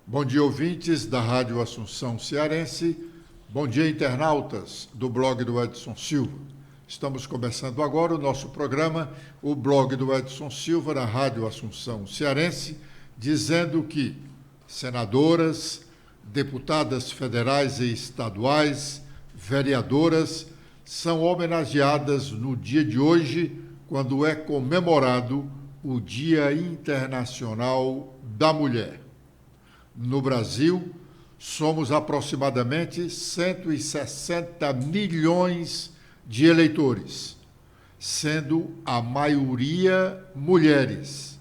Bom dia, ouvintes da Rádio Assunção Cearense. Bom dia, internautas do blog do Edson Silva. Estamos começando agora o nosso programa, o blog do Edson Silva, na Rádio Assunção Cearense, dizendo que senadoras, deputadas federais e estaduais, vereadoras, são homenageadas no dia de hoje, quando é comemorado o Dia Internacional da Mulher. No Brasil, somos aproximadamente 160 milhões de eleitores, sendo a maioria mulheres,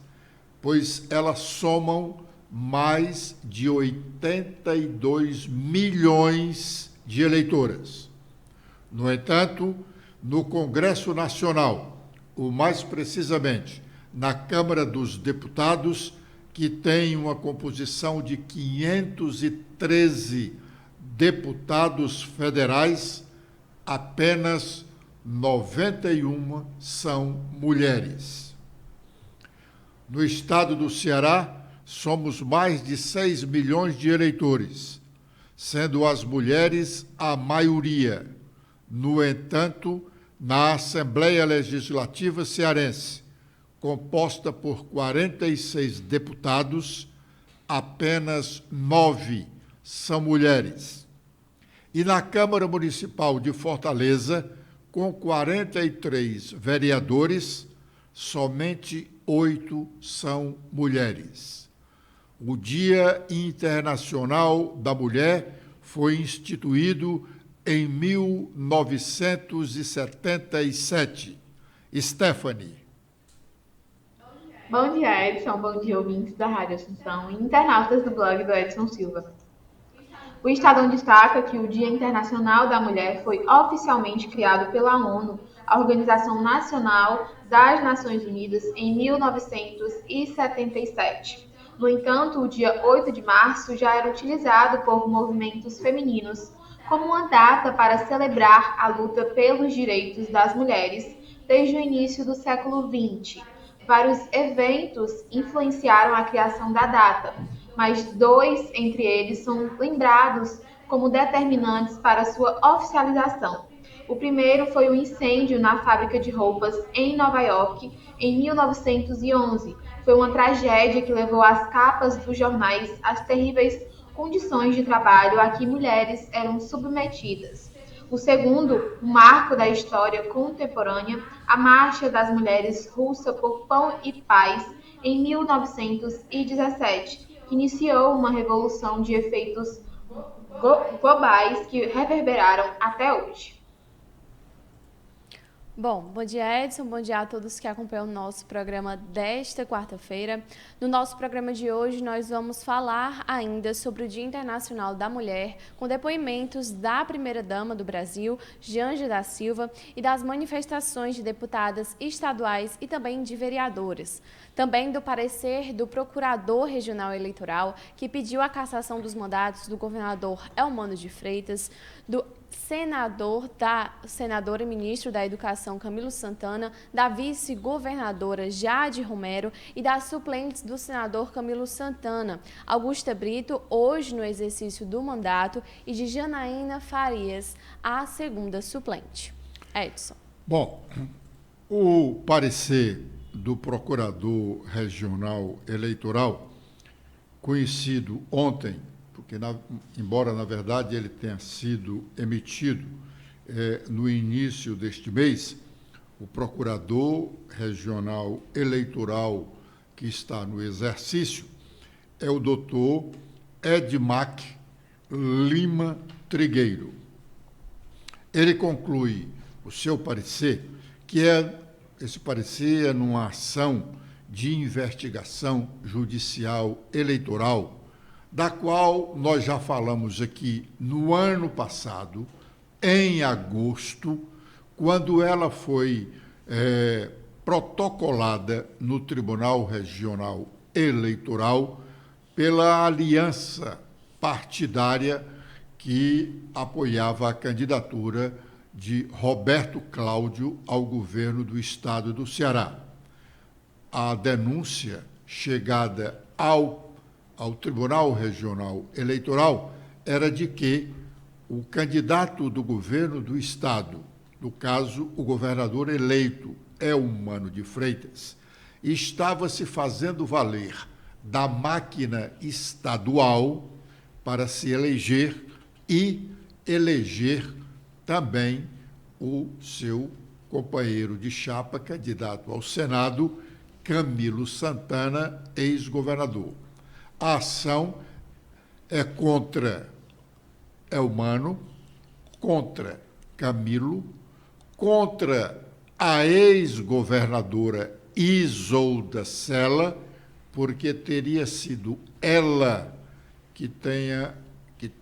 pois elas somam mais de 82 milhões de eleitoras. No entanto, no Congresso Nacional, ou mais precisamente na Câmara dos Deputados, que tem uma composição de 513 deputados federais, apenas 91 são mulheres. No estado do Ceará, somos mais de 6 milhões de eleitores, sendo as mulheres a maioria. No entanto, na Assembleia Legislativa Cearense, composta por 46 deputados, apenas 9 são mulheres. E na Câmara Municipal de Fortaleza, com 43 vereadores, somente 8 são mulheres. O Dia Internacional da Mulher foi instituído em 1977. Stephanie. Bom dia, Edson. Bom dia, ouvintes da Rádio Assunção e internautas do blog do Edson Silva. O Estadão destaca que o Dia Internacional da Mulher foi oficialmente criado pela ONU, a Organização Nacional das Nações Unidas, em 1977. No entanto, o dia 8 de março já era utilizado por movimentos femininos como uma data para celebrar a luta pelos direitos das mulheres desde o início do século XX. Vários eventos influenciaram a criação da data, mas 2 entre eles são lembrados como determinantes para sua oficialização. O primeiro foi o incêndio na fábrica de roupas em Nova York, em 1911. Foi uma tragédia que levou as capas dos jornais às terríveis condições de trabalho a que mulheres eram submetidas. O segundo, um marco da história contemporânea, a Marcha das Mulheres Russa por Pão e Paz, em 1917, que iniciou uma revolução de efeitos globais que reverberaram até hoje. Bom dia, Edson. Bom dia a todos que acompanham o nosso programa desta quarta-feira. No nosso programa de hoje, nós vamos falar ainda sobre o Dia Internacional da Mulher, com depoimentos da primeira-dama do Brasil, Janja da Silva, e das manifestações de deputadas estaduais e também de vereadoras. Também do parecer do Procurador Regional Eleitoral, que pediu a cassação dos mandatos do governador Elmano de Freitas, do senador e ministro da Educação Camilo Santana, da vice-governadora Jade Romero e das suplentes do senador Camilo Santana, Augusta Brito, hoje no exercício do mandato, e de Janaína Farias, a segunda suplente. Edson. Bom, o parecer do Procurador Regional Eleitoral, conhecido ontem, porque, embora, na verdade, ele tenha sido emitido no início deste mês, o Procurador Regional Eleitoral que está no exercício é o doutor Edmac Lima Trigueiro. Ele conclui o seu parecer, esse parecer é numa ação de investigação judicial eleitoral, da qual nós já falamos aqui no ano passado, em agosto, quando ela foi protocolada no Tribunal Regional Eleitoral pela aliança partidária que apoiava a candidatura de Roberto Cláudio ao governo do estado do Ceará. A denúncia chegada ao ao Tribunal Regional Eleitoral era de que o candidato do governo do Estado, no caso, o governador eleito, Eumano de Freitas, estava se fazendo valer da máquina estadual para se eleger e eleger também o seu companheiro de chapa, candidato ao Senado, Camilo Santana, ex-governador. A ação é contra Eumano, contra Camilo, contra a ex-governadora Isolda Sela, porque teria sido ela que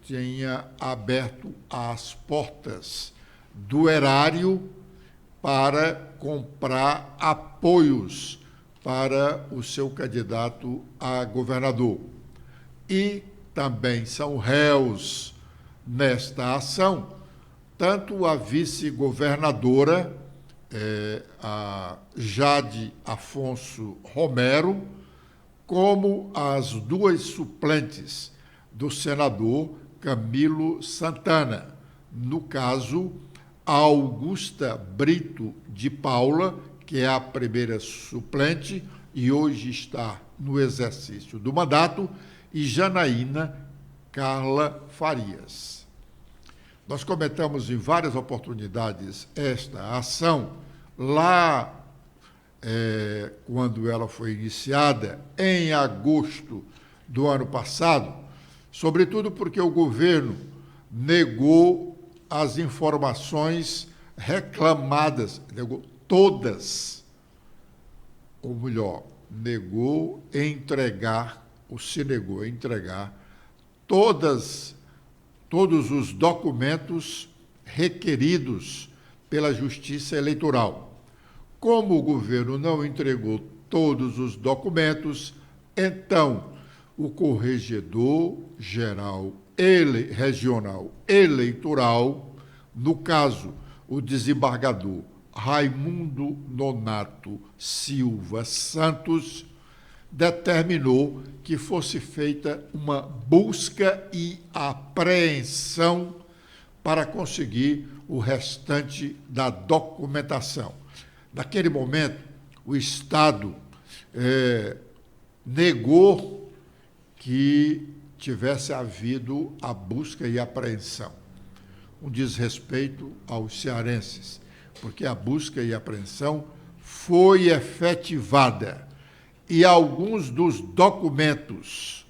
tinha aberto as portas do erário para comprar apoios para o seu candidato a governador. E também são réus nesta ação, tanto a vice-governadora, a Jade Afonso Romero, como as duas suplentes do senador Camilo Santana. No caso, a Augusta Brito de Paula, que é a primeira suplente e hoje está no exercício do mandato, e Janaína Carla Farias. Nós comentamos em várias oportunidades esta ação, lá quando ela foi iniciada, em agosto do ano passado, sobretudo porque o governo negou as informações reclamadas, negou todas, ou melhor, se negou a entregar todos os documentos requeridos pela Justiça Eleitoral. Como o governo não entregou todos os documentos, então o Corregedor Geral Regional Eleitoral, no caso, o desembargador Raimundo Nonato Silva Santos, determinou que fosse feita uma busca e apreensão para conseguir o restante da documentação. Naquele momento, o Estado negou que tivesse havido a busca e apreensão. Um desrespeito aos cearenses, porque a busca e apreensão foi efetivada e alguns dos documentos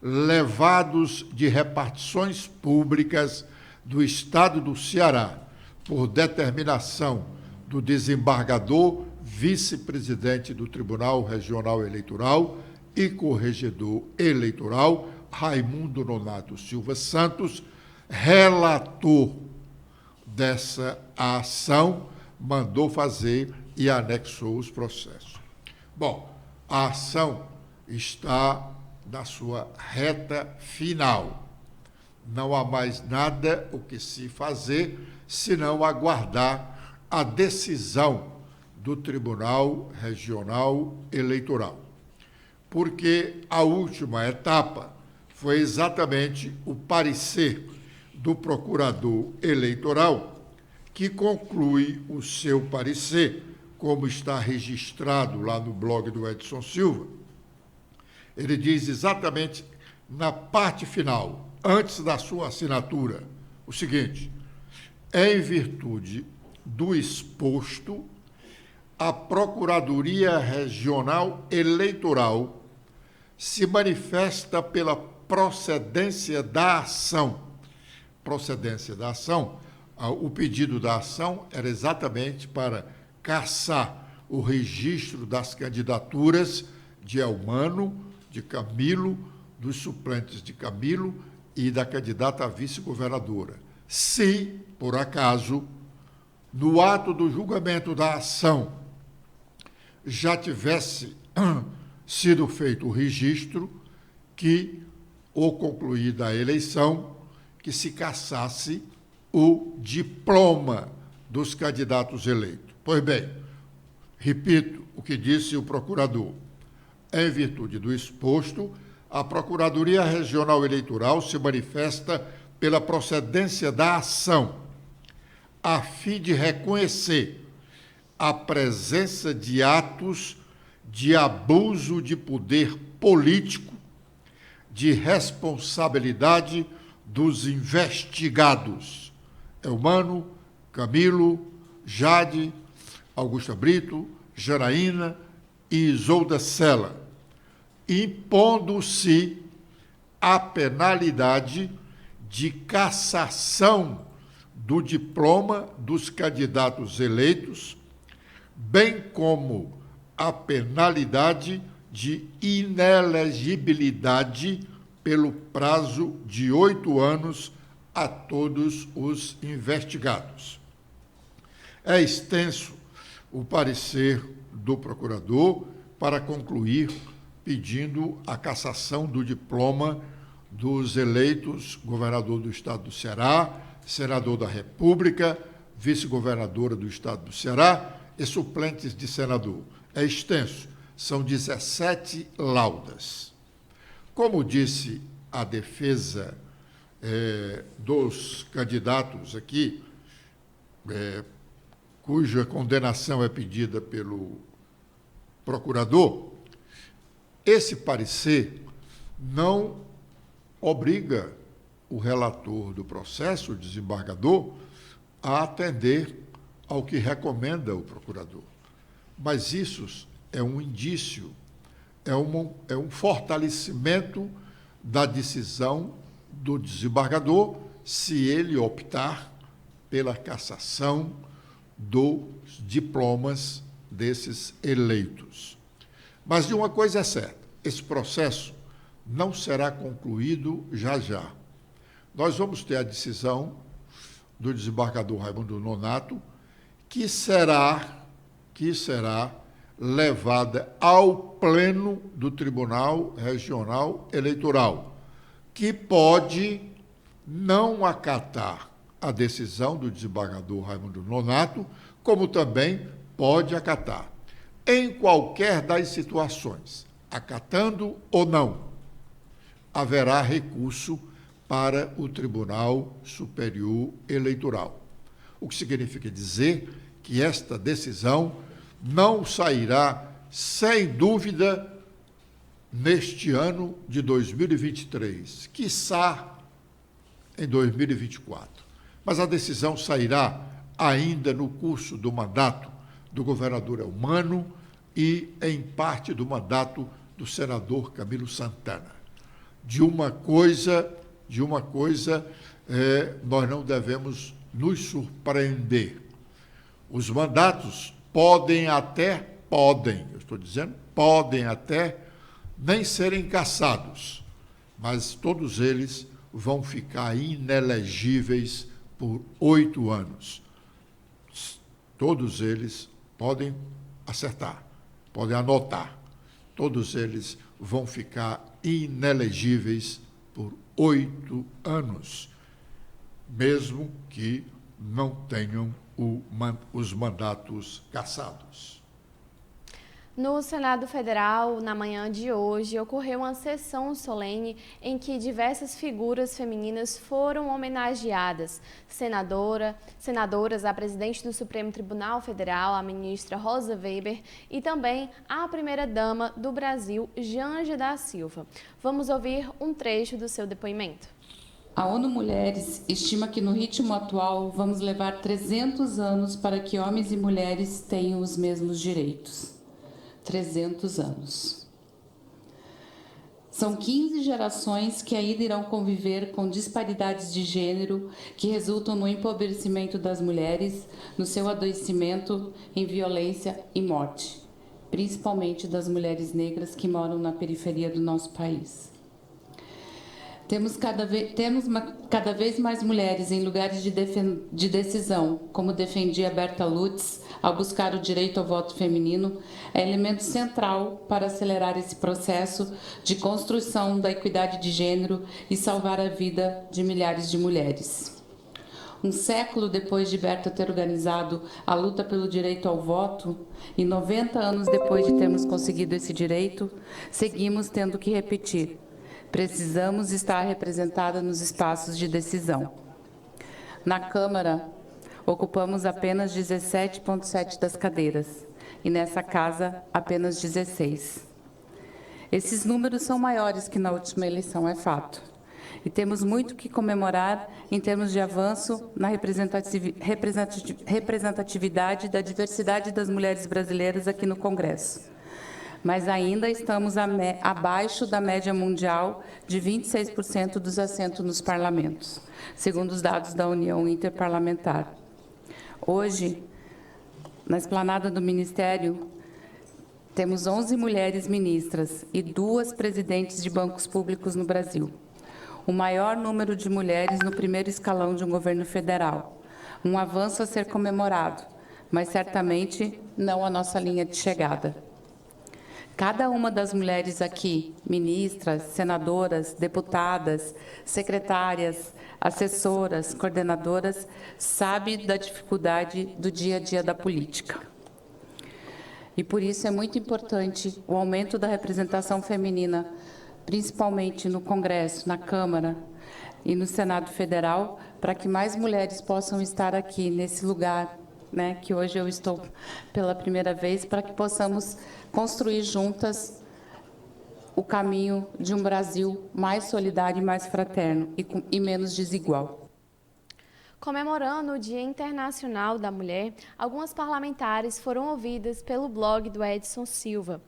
levados de repartições públicas do Estado do Ceará, por determinação do desembargador, vice-presidente do Tribunal Regional Eleitoral e corregedor eleitoral, Raimundo Nonato Silva Santos, relator dessa ação, mandou fazer e anexou os processos. Bom, a ação está na sua reta final. Não há mais nada o que se fazer, senão aguardar a decisão do Tribunal Regional Eleitoral. Porque a última etapa foi exatamente o parecer do procurador eleitoral, que conclui o seu parecer, como está registrado lá no blog do Edson Silva. Ele diz exatamente na parte final, antes da sua assinatura, o seguinte: em virtude do exposto, a Procuradoria Regional Eleitoral se manifesta pela procedência da ação. Procedência da ação, o pedido da ação era exatamente para cassar o registro das candidaturas de Eumano, de Camilo, dos suplentes de Camilo e da candidata a vice-governadora. Se, por acaso, no ato do julgamento da ação já tivesse sido feito o registro ou concluída a eleição, que se cassasse o diploma dos candidatos eleitos. Pois bem, repito o que disse o procurador. Em virtude do exposto, a Procuradoria Regional Eleitoral se manifesta pela procedência da ação, a fim de reconhecer a presença de atos de abuso de poder político, de responsabilidade dos investigados, Eumano, Camilo, Jade, Augusta Brito, Janaína e Isolda Sela, impondo-se a penalidade de cassação do diploma dos candidatos eleitos, bem como a penalidade de inelegibilidade pelo prazo de 8 anos a todos os investigados. É extenso o parecer do procurador para concluir pedindo a cassação do diploma dos eleitos governador do Estado do Ceará, senador da República, vice-governadora do Estado do Ceará e suplentes de senador. É extenso, são 17 laudas. Como disse a defesa dos candidatos aqui, cuja condenação é pedida pelo procurador, esse parecer não obriga o relator do processo, o desembargador, a atender ao que recomenda o procurador. Mas isso é um indício, é um fortalecimento da decisão do desembargador se ele optar pela cassação dos diplomas desses eleitos. Mas de uma coisa é certa, esse processo não será concluído já já. Nós vamos ter a decisão do desembargador Raimundo Nonato, que será levada ao pleno do Tribunal Regional Eleitoral, que pode não acatar a decisão do desembargador Raimundo Nonato, como também pode acatar. Em qualquer das situações, acatando ou não, haverá recurso para o Tribunal Superior Eleitoral. O que significa dizer que esta decisão não sairá, sem dúvida, neste ano de 2023, quiçá em 2024. Mas a decisão sairá ainda no curso do mandato do governador Eumano e em parte do mandato do senador Camilo Santana. De uma coisa nós não devemos nos surpreender. Os mandatos podem até nem serem cassados, mas todos eles vão ficar inelegíveis por 8 anos. Todos eles podem acertar, podem anotar. Todos eles vão ficar inelegíveis por 8 anos, mesmo que não tenham os mandatos cassados. No Senado Federal, na manhã de hoje, ocorreu uma sessão solene em que diversas figuras femininas foram homenageadas. Senadoras, a presidente do Supremo Tribunal Federal, a ministra Rosa Weber, e também a primeira-dama do Brasil, Janja da Silva. Vamos ouvir um trecho do seu depoimento. A ONU Mulheres estima que no ritmo atual vamos levar 300 anos para que homens e mulheres tenham os mesmos direitos. 300 anos. São 15 gerações que ainda irão conviver com disparidades de gênero que resultam no empobrecimento das mulheres, no seu adoecimento em violência e morte, principalmente das mulheres negras que moram na periferia do nosso país. Temos cada vez mais mulheres em lugares de decisão, como defendia Berta Lutz, ao buscar o direito ao voto feminino, é elemento central para acelerar esse processo de construção da equidade de gênero e salvar a vida de milhares de mulheres. Um século depois de Berta ter organizado a luta pelo direito ao voto e 90 anos depois de termos conseguido esse direito, seguimos tendo que repetir. Precisamos estar representada nos espaços de decisão. Na Câmara, ocupamos apenas 17,7% das cadeiras e nessa casa apenas 16%. Esses números são maiores que na última eleição, é fato. E temos muito que comemorar em termos de avanço na representatividade da diversidade das mulheres brasileiras aqui no Congresso. Mas ainda estamos abaixo da média mundial de 26% dos assentos nos parlamentos, segundo os dados da União Interparlamentar. Hoje, na esplanada do Ministério, temos 11 mulheres ministras e 2 presidentes de bancos públicos no Brasil. O maior número de mulheres no primeiro escalão de um governo federal. Um avanço a ser comemorado, mas certamente não a nossa linha de chegada. Cada uma das mulheres aqui, ministras, senadoras, deputadas, secretárias, assessoras, coordenadoras, sabe da dificuldade do dia a dia da política. E por isso é muito importante o aumento da representação feminina, principalmente no Congresso, na Câmara e no Senado Federal, para que mais mulheres possam estar aqui nesse lugar, né, que hoje eu estou pela primeira vez, para que possamos construir juntas o caminho de um Brasil mais solidário e mais fraterno e menos desigual. Comemorando o Dia Internacional da Mulher, algumas parlamentares foram ouvidas pelo blog do Edson Silva,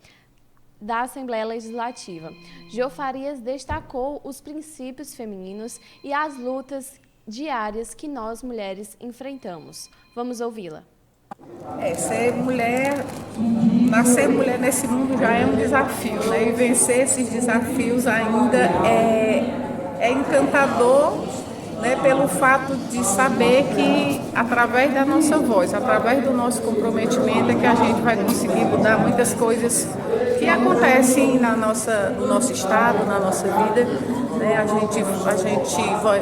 da Assembleia Legislativa. Geo Farias destacou os princípios femininos e as lutas diárias que nós, mulheres, enfrentamos. Vamos ouvi-la. Nascer mulher nesse mundo já é um desafio, né? E vencer esses desafios ainda é encantador, né? Pelo fato de saber que, através da nossa voz, através do nosso comprometimento, é que a gente vai conseguir mudar muitas coisas que acontecem no nosso estado, na nossa vida, né?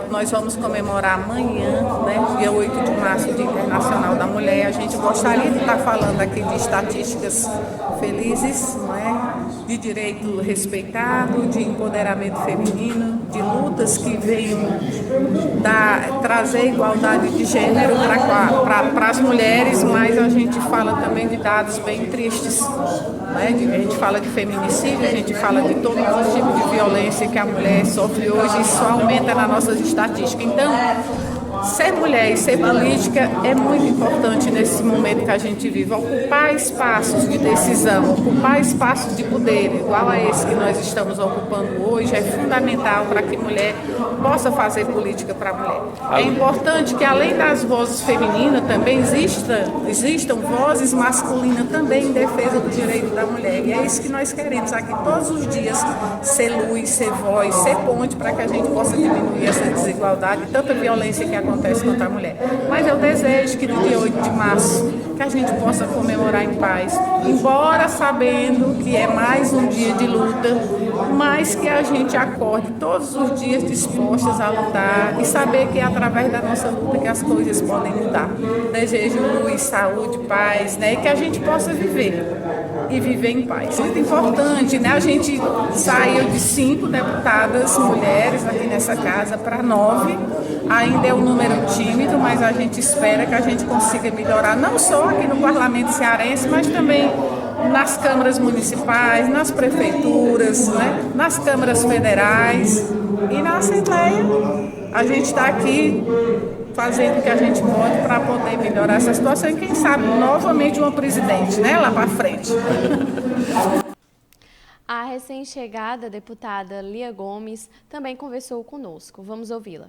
Nós vamos comemorar amanhã, né, dia 8 de março, Dia Internacional da Mulher. A gente gostaria de estar falando aqui de estatísticas felizes, né, de direito respeitado, de empoderamento feminino, de lutas que venham trazer igualdade de gênero para as mulheres, mas a gente fala também de dados bem tristes, né? A gente fala de feminicídio, a gente fala de todos os tipos de violência que a mulher sofre hoje, e isso aumenta nas nossas estatísticas. Então, ser mulher e ser política é muito importante nesse momento que a gente vive. Ocupar espaços de decisão, ocupar espaços de poder, igual a esse que nós estamos ocupando hoje, é fundamental para que mulher possa fazer política para a mulher. É importante que, além das vozes femininas, também existam vozes masculinas também em defesa do direito da mulher. E é isso que nós queremos aqui todos os dias, ser luz, ser voz, ser ponte para que a gente possa diminuir essa desigualdade e tanta violência que acontece contra a mulher. Mas eu desejo que no dia 8 de março que a gente possa comemorar em paz, embora sabendo que é mais um dia de luta, mas que a gente acorde todos os dias dispostas a lutar e saber que é através da nossa luta que as coisas podem mudar. Desejo luz, saúde, paz, né? E que a gente possa viver e viver em paz. Muito importante, né? A gente saiu de 5 deputadas mulheres aqui nessa casa para 9. Ainda é um número tímido, mas a gente espera que a gente consiga melhorar, não só aqui no Parlamento Cearense, mas também nas câmaras municipais, nas prefeituras, né? Nas câmaras federais e na Assembleia. A gente está aqui fazendo o que a gente pode para poder melhorar essa situação e, quem sabe, novamente uma presidente, né? Lá para frente. A recém-chegada deputada Lia Gomes também conversou conosco. Vamos ouvi-la.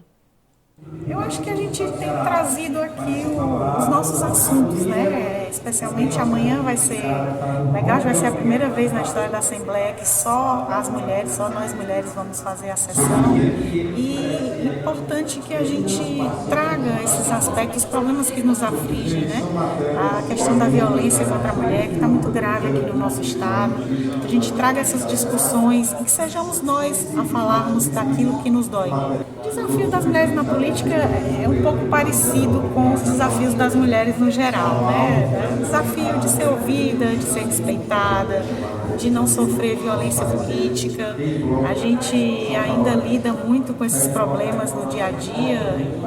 Eu acho que a gente tem trazido aqui os nossos assuntos, né? especialmente amanhã vai ser legal, vai ser a primeira vez na história da Assembleia que só as mulheres, só nós mulheres vamos fazer a sessão. E é importante que a gente traga esses aspectos, os problemas que nos afligem, né? A questão da violência contra a mulher, que está muito grave aqui no nosso estado, que a gente traga essas discussões e que sejamos nós a falarmos daquilo que nos dói. O desafio das mulheres na política é um pouco parecido com os desafios das mulheres no geral, né? O desafio de ser ouvida, de ser respeitada, de não sofrer violência política. A gente ainda lida muito com esses problemas no dia a dia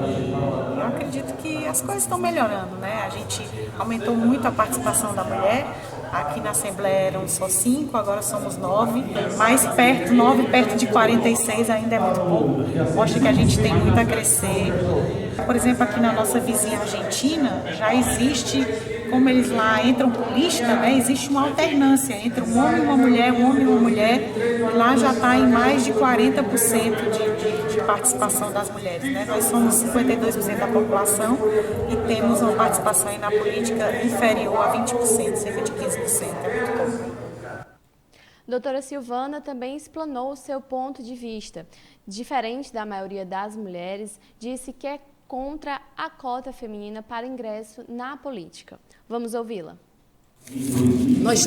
e eu acredito que as coisas estão melhorando, né? A gente aumentou muito a participação da mulher. Aqui na Assembleia eram só 5, agora somos 9. Mais perto, 9 perto de 46 ainda é muito pouco. Mostra que a gente tem muito a crescer. Por exemplo, aqui na nossa vizinha Argentina, já existe, como eles lá entram por lista, né, existe uma alternância entre um homem e uma mulher, um homem e uma mulher, e lá já está em mais de 40% de participação das mulheres, né? Nós somos 52% da população e temos uma participação aí na política inferior a 20%, cerca de 15%, é muito pouco. Doutora Silvana também explanou o seu ponto de vista. Diferente da maioria das mulheres, disse que é contra a cota feminina para ingresso na política. Vamos ouvi-la. Nós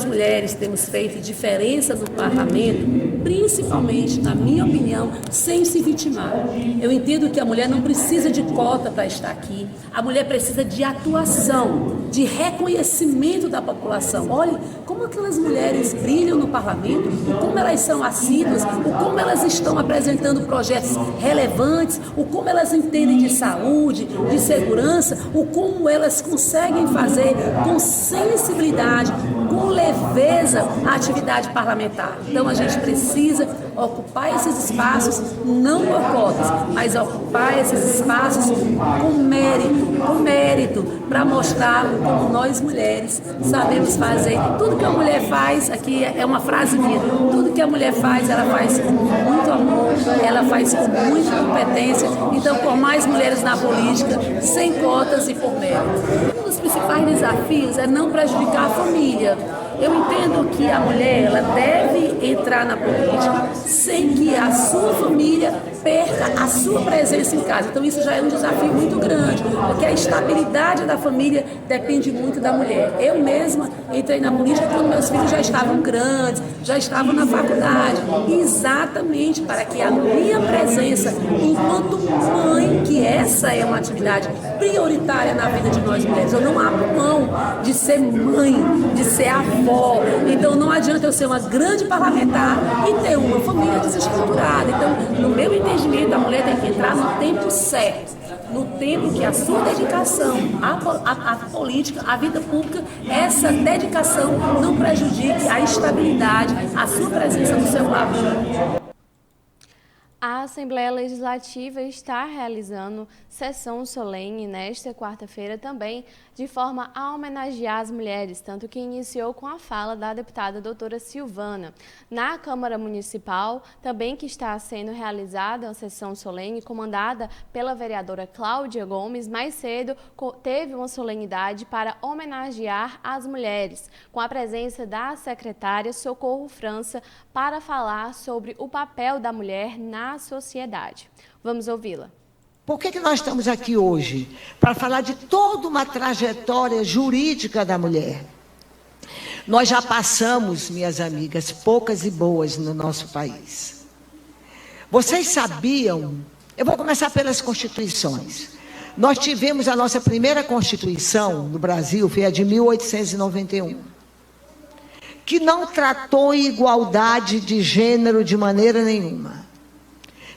mulheres temos feito diferença no parlamento, principalmente, na minha opinião, sem se vitimar. Eu entendo que a mulher não precisa de cota para estar aqui, a mulher precisa de atuação, de reconhecimento da população. Olhe como aquelas mulheres brilham no parlamento, o como elas são assíduas, o como elas estão apresentando projetos relevantes, o como elas entendem de saúde, de segurança, o como elas conseguem fazer com sensibilidade, com leveza a atividade parlamentar. Então a gente precisa ocupar esses espaços, não por cotas, mas ocupar esses espaços com mérito, para mostrar como nós mulheres sabemos fazer. Tudo que a mulher faz, aqui é uma frase minha, tudo que a mulher faz, ela faz com muito amor, ela faz com muita competência. Então, por mais mulheres na política, sem cotas e por mérito. Um dos principais desafios é não prejudicar a família. Eu entendo que a mulher ela deve entrar na política sem que a sua família perca a sua presença em casa. Então isso já é um desafio muito grande, porque a estabilidade da família depende muito da mulher. Eu mesma entrei na política quando meus filhos já estavam grandes, já estavam na faculdade, exatamente para que a minha presença enquanto mãe, que essa é uma atividade prioritária na vida de nós mulheres. Eu não abro mão de ser mãe, de ser avó. Então não adianta eu ser uma grande parlamentar e ter uma família desestruturada. Então, no meu entendimento, a mulher tem que entrar no tempo certo, no tempo que a sua dedicação à política, à vida pública, essa dedicação não prejudique a estabilidade, a sua presença no seu lado. A Assembleia Legislativa está realizando sessão solene nesta quarta-feira também, de forma a homenagear as mulheres, tanto que iniciou com a fala da deputada doutora Silvana. Na Câmara Municipal, também que está sendo realizada uma sessão solene, comandada pela vereadora Cláudia Gomes, mais cedo teve uma solenidade para homenagear as mulheres, com a presença da secretária Socorro França, para falar sobre o papel da mulher na sociedade. Vamos ouvi-la. Por que nós estamos aqui hoje? Para falar de toda uma trajetória jurídica da mulher. Nós já passamos, minhas amigas, poucas e boas no nosso país. Vocês sabiam? Eu vou começar pelas constituições. Nós tivemos a nossa primeira Constituição no Brasil, foi a de 1891, que não tratou igualdade de gênero de maneira nenhuma.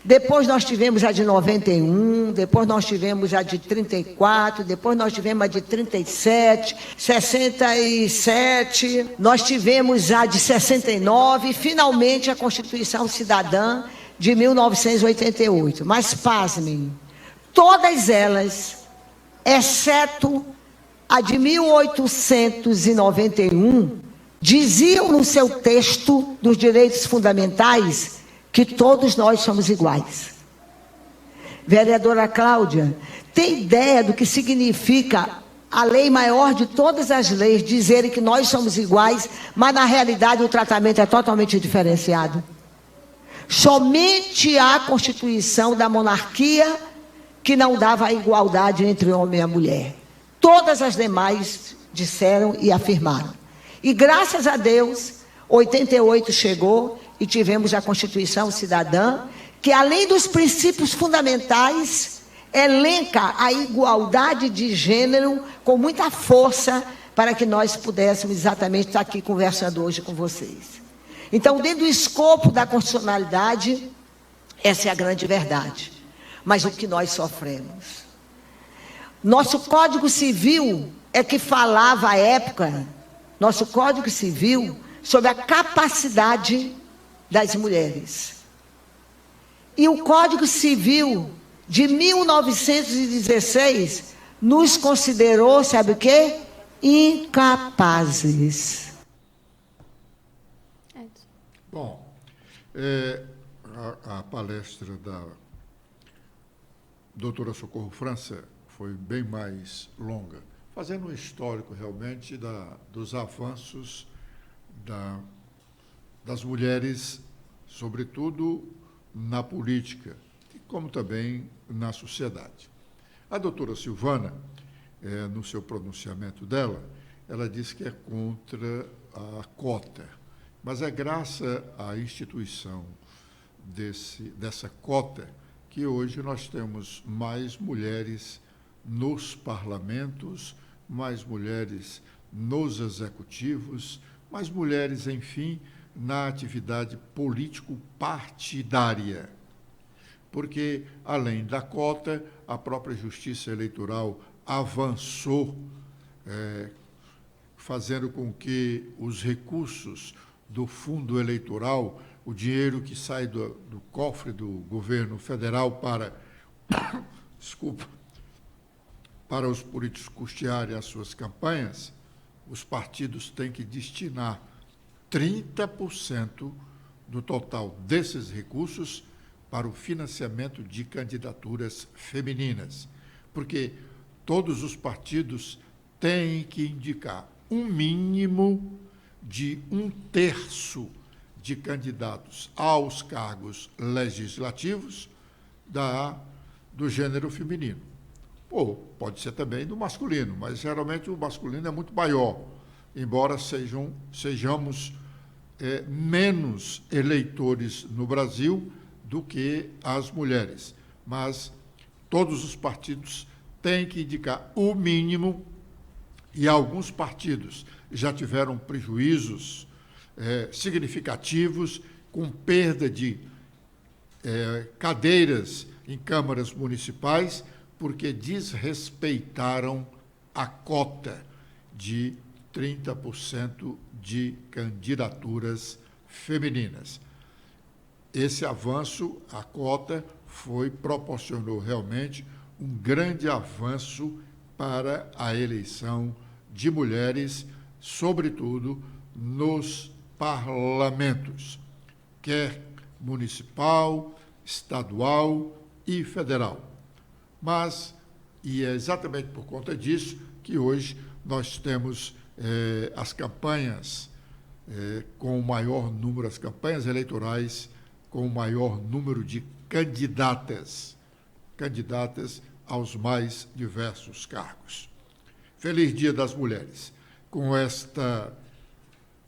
Depois nós tivemos a de 91, depois nós tivemos a de 34, depois nós tivemos a de 37, 67, nós tivemos a de 69 e finalmente a Constituição Cidadã de 1988. Mas pasmem, todas elas, exceto a de 1891, diziam no seu texto dos direitos fundamentais que todos nós somos iguais. Vereadora Cláudia, tem ideia do que significa a lei maior de todas as leis, dizerem que nós somos iguais, mas na realidade o tratamento é totalmente diferenciado. Somente a Constituição da monarquia que não dava a igualdade entre o homem e a mulher. Todas as demais disseram e afirmaram. E graças a Deus, 88 chegou e tivemos a Constituição Cidadã, que além dos princípios fundamentais, elenca a igualdade de gênero com muita força para que nós pudéssemos exatamente estar aqui conversando hoje com vocês. Então, dentro do escopo da constitucionalidade, essa é a grande verdade. Mas o que nós sofremos? Nosso Código Civil é que falava à época, nosso Código Civil, sobre a capacidade das mulheres. E o Código Civil de 1916 nos considerou, sabe o quê? Incapazes. Bom, a palestra da doutora Socorro França foi bem mais longa, fazendo um histórico realmente dos avanços das mulheres, sobretudo na política, como também na sociedade. A doutora Silvana, no seu pronunciamento dela, ela disse que é contra a cota, mas é graças à instituição dessa cota que hoje nós temos mais mulheres nos parlamentos, mais mulheres nos executivos, mais mulheres, enfim, na atividade político-partidária. Porque, além da cota, a própria Justiça Eleitoral avançou, fazendo com que os recursos do fundo eleitoral, o dinheiro que sai do cofre do governo federal para os políticos custearem as suas campanhas, os partidos têm que destinar 30% do total desses recursos para o financiamento de candidaturas femininas, porque todos os partidos têm que indicar um mínimo de 1/3 de candidatos aos cargos legislativos do gênero feminino. Pode ser também do masculino, mas geralmente o masculino é muito maior, embora sejamos menos eleitores no Brasil do que as mulheres. Mas todos os partidos têm que indicar o mínimo, e alguns partidos já tiveram prejuízos significativos, com perda de cadeiras em câmaras municipais, porque desrespeitaram a cota de 30% de candidaturas femininas. Esse avanço, a cota, proporcionou realmente um grande avanço para a eleição de mulheres, sobretudo nos parlamentos, quer municipal, estadual e federal. E é exatamente por conta disso que hoje nós temos as campanhas com o maior número, as campanhas eleitorais com o maior número de candidatas aos mais diversos cargos. Feliz Dia das Mulheres. Com esta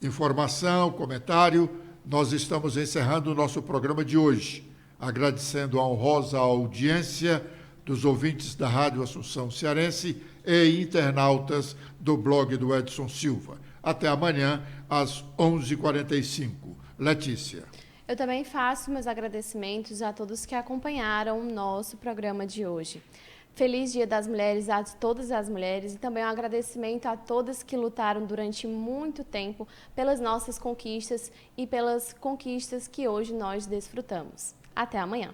informação, comentário, nós estamos encerrando o nosso programa de hoje, agradecendo a honrosa audiência dos ouvintes da Rádio Assunção Cearense e internautas do blog do Edson Silva. Até amanhã, às 11h45. Letícia. Eu também faço meus agradecimentos a todos que acompanharam o nosso programa de hoje. Feliz Dia das Mulheres a todas as mulheres e também um agradecimento a todas que lutaram durante muito tempo pelas nossas conquistas e pelas conquistas que hoje nós desfrutamos. Até amanhã.